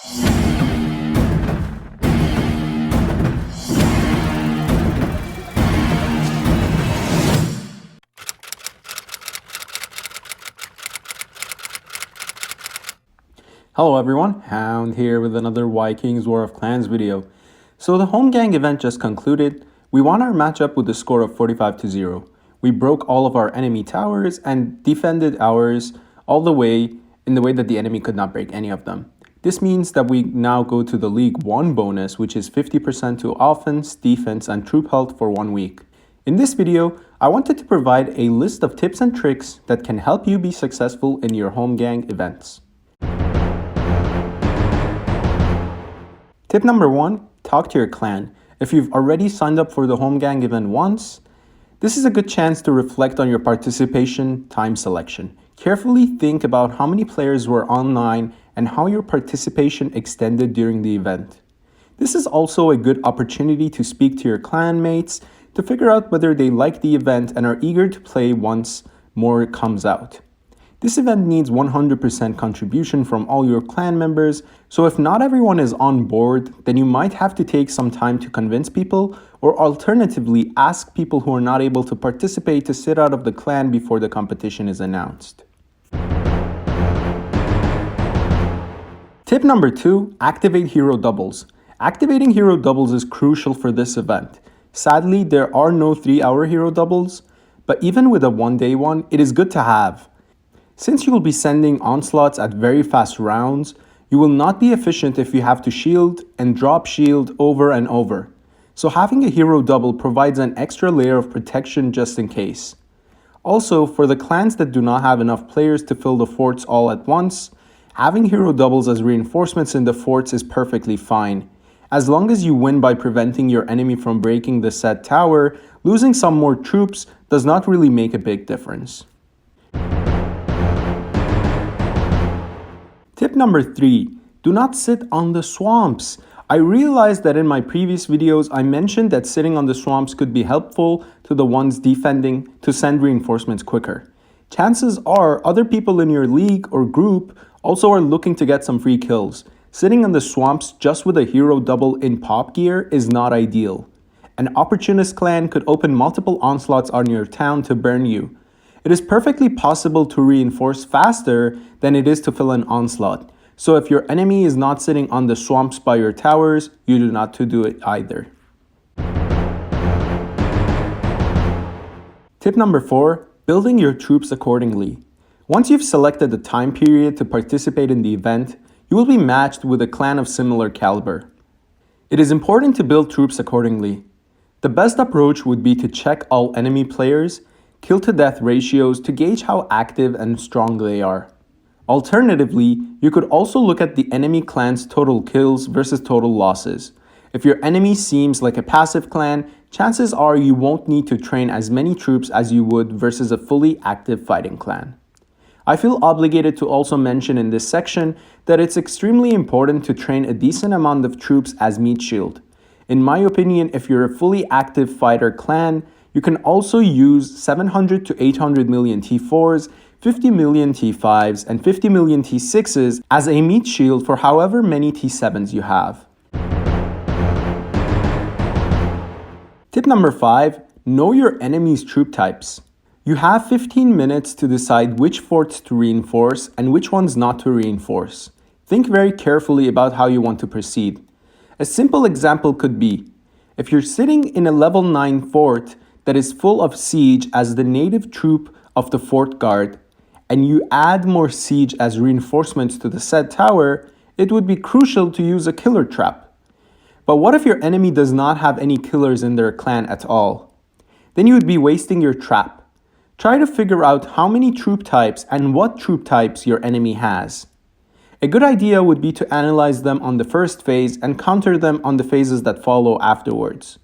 Hello everyone, Hound here with another Vikings War of Clans video. So the Holmgang event just concluded. We won our matchup with a score of 45-0. We broke all of our enemy towers and defended ours all the way in the way that the enemy could not break any of them. This means that we now go to the League 1 bonus, which is 50% to offense, defense, and troop health for 1 week. In this video, I wanted to provide a list of tips and tricks that can help you be successful in your Holmgang events. Tip number 1, talk to your clan. If you've already signed up for the Holmgang event once, this is a good chance to reflect on your participation time selection. Carefully think about how many players were online and how your participation extended during the event. This is also a good opportunity to speak to your clan mates to figure out whether they like the event and are eager to play once more comes out. This event needs 100% contribution from all your clan members, so if not everyone is on board, then you might have to take some time to convince people, or alternatively ask people who are not able to participate to sit out of the clan before the competition is announced. Tip number 2, activate hero doubles. Activating hero doubles is crucial for this event. Sadly, there are no 3-hour hero doubles, but even with a 1-day one, it is good to have. Since you will be sending onslaughts at very fast rounds, you will not be efficient if you have to shield and drop shield over and over. So having a hero double provides an extra layer of protection just in case. Also, for the clans that do not have enough players to fill the forts all at once, having hero doubles as reinforcements in the forts is perfectly fine. As long as you win by preventing your enemy from breaking the said tower, losing some more troops does not really make a big difference. Tip number 3, do not sit on the swamps. I realized that in my previous videos I mentioned that sitting on the swamps could be helpful to the ones defending to send reinforcements quicker. Chances are other people in your league or group also are looking to get some free kills. Sitting on the swamps just with a hero double in pop gear is not ideal. An opportunist clan could open multiple onslaughts on your town to burn you. It is perfectly possible to reinforce faster than it is to fill an onslaught. So if your enemy is not sitting on the swamps by your towers, you do not to do it either. Tip number 4, building your troops accordingly. Once you've selected the time period to participate in the event, you will be matched with a clan of similar caliber. It is important to build troops accordingly. The best approach would be to check all enemy players, kill-to-death ratios to gauge how active and strong they are. Alternatively, you could also look at the enemy clan's total kills versus total losses. If your enemy seems like a passive clan, chances are you won't need to train as many troops as you would versus a fully active fighting clan. I feel obligated to also mention in this section that it's extremely important to train a decent amount of troops as meat shield. In my opinion, if you're a fully active fighter clan, you can also use 700 to 800 million T4s, 50 million T5s, and 50 million T6s as a meat shield for however many T7s you have. Tip number 5, know your enemy's troop types. You have 15 minutes to decide which forts to reinforce and which ones not to reinforce. Think very carefully about how you want to proceed. A simple example could be, if you're sitting in a level 9 fort that is full of siege as the native troop of the fort guard, and you add more siege as reinforcements to the said tower, it would be crucial to use a killer trap. But what if your enemy does not have any killers in their clan at all? Then you would be wasting your trap. Try to figure out how many troop types and what troop types your enemy has. A good idea would be to analyze them on the first phase and counter them on the phases that follow afterwards.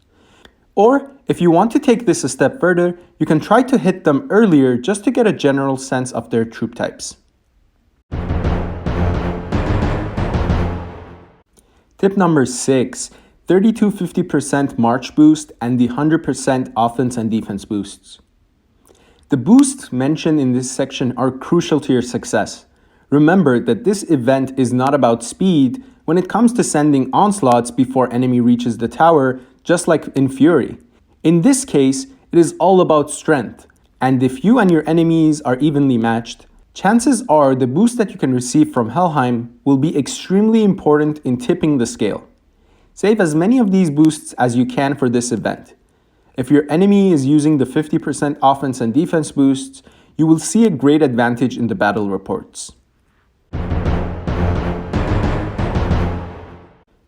Or, if you want to take this a step further, you can try to hit them earlier just to get a general sense of their troop types. Tip number 6, 30-50% March boost and the 100% offense and defense boosts. The boosts mentioned in this section are crucial to your success. Remember that this event is not about speed, when it comes to sending onslaughts before enemy reaches the tower, just like in Fury. In this case, it is all about strength, and if you and your enemies are evenly matched, chances are the boost that you can receive from Helheim will be extremely important in tipping the scale. Save as many of these boosts as you can for this event. If your enemy is using the 50% offense and defense boosts, you will see a great advantage in the battle reports.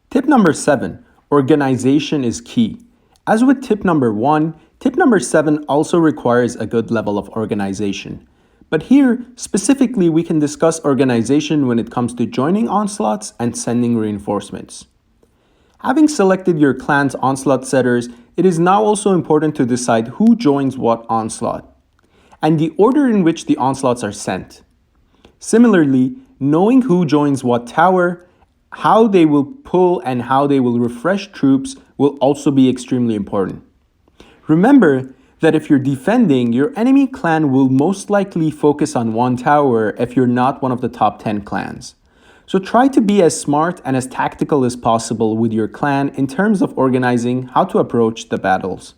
Tip number 7, organization is key. As with tip number 1, tip number 7 also requires a good level of organization. But here, specifically, we can discuss organization when it comes to joining onslaughts and sending reinforcements. Having selected your clan's onslaught setters, it is now also important to decide who joins what onslaught, and the order in which the onslaughts are sent. Similarly, knowing who joins what tower, how they will pull and how they will refresh troops will also be extremely important. Remember that if you're defending, your enemy clan will most likely focus on one tower if you're not one of the top 10 clans. So try to be as smart and as tactical as possible with your clan in terms of organizing how to approach the battles.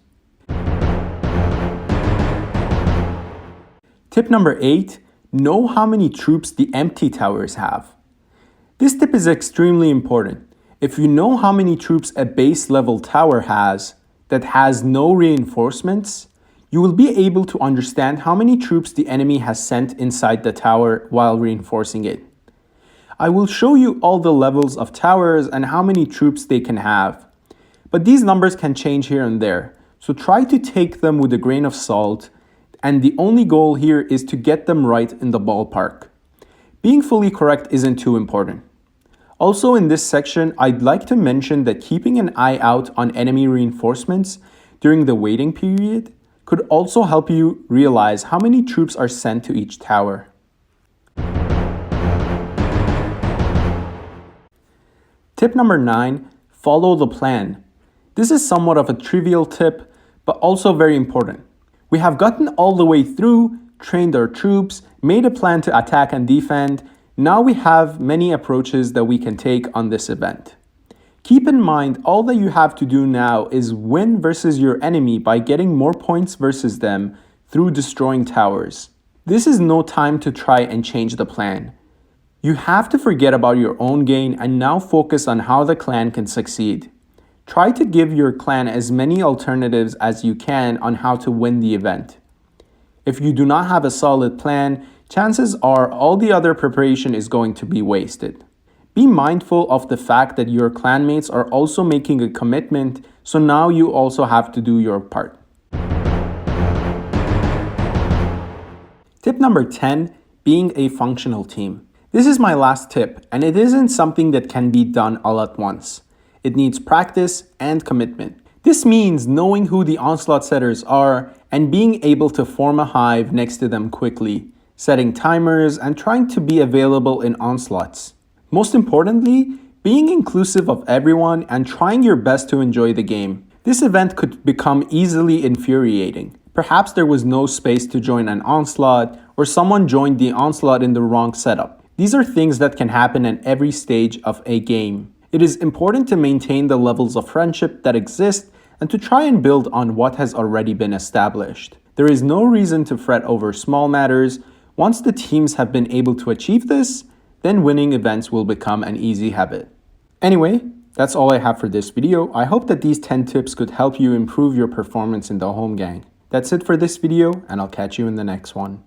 Tip number 8, know how many troops the empty towers have. This tip is extremely important. If you know how many troops a base level tower has that has no reinforcements, you will be able to understand how many troops the enemy has sent inside the tower while reinforcing it. I will show you all the levels of towers and how many troops they can have. But these numbers can change here and there, so try to take them with a grain of salt, and the only goal here is to get them right in the ballpark. Being fully correct isn't too important. Also in this section, I'd like to mention that keeping an eye out on enemy reinforcements during the waiting period could also help you realize how many troops are sent to each tower. Tip number 9, follow the plan. This is somewhat of a trivial tip, but also very important. We have gotten all the way through, trained our troops, made a plan to attack and defend. Now we have many approaches that we can take on this event. Keep in mind, all that you have to do now is win versus your enemy by getting more points versus them through destroying towers. This is no time to try and change the plan. You have to forget about your own gain and now focus on how the clan can succeed. Try to give your clan as many alternatives as you can on how to win the event. If you do not have a solid plan, chances are all the other preparation is going to be wasted. Be mindful of the fact that your clanmates are also making a commitment, so now you also have to do your part. Tip number 10, being a functional team. This is my last tip, and it isn't something that can be done all at once. It needs practice and commitment. This means knowing who the onslaught setters are and being able to form a hive next to them quickly, setting timers and trying to be available in onslaughts. Most importantly, being inclusive of everyone and trying your best to enjoy the game. This event could become easily infuriating. Perhaps there was no space to join an onslaught, or someone joined the onslaught in the wrong setup. These are things that can happen at every stage of a game. It is important to maintain the levels of friendship that exist and to try and build on what has already been established. There is no reason to fret over small matters. Once the teams have been able to achieve this, then winning events will become an easy habit. Anyway, that's all I have for this video. I hope that these 10 tips could help you improve your performance in the Holmgang. That's it for this video, and I'll catch you in the next one.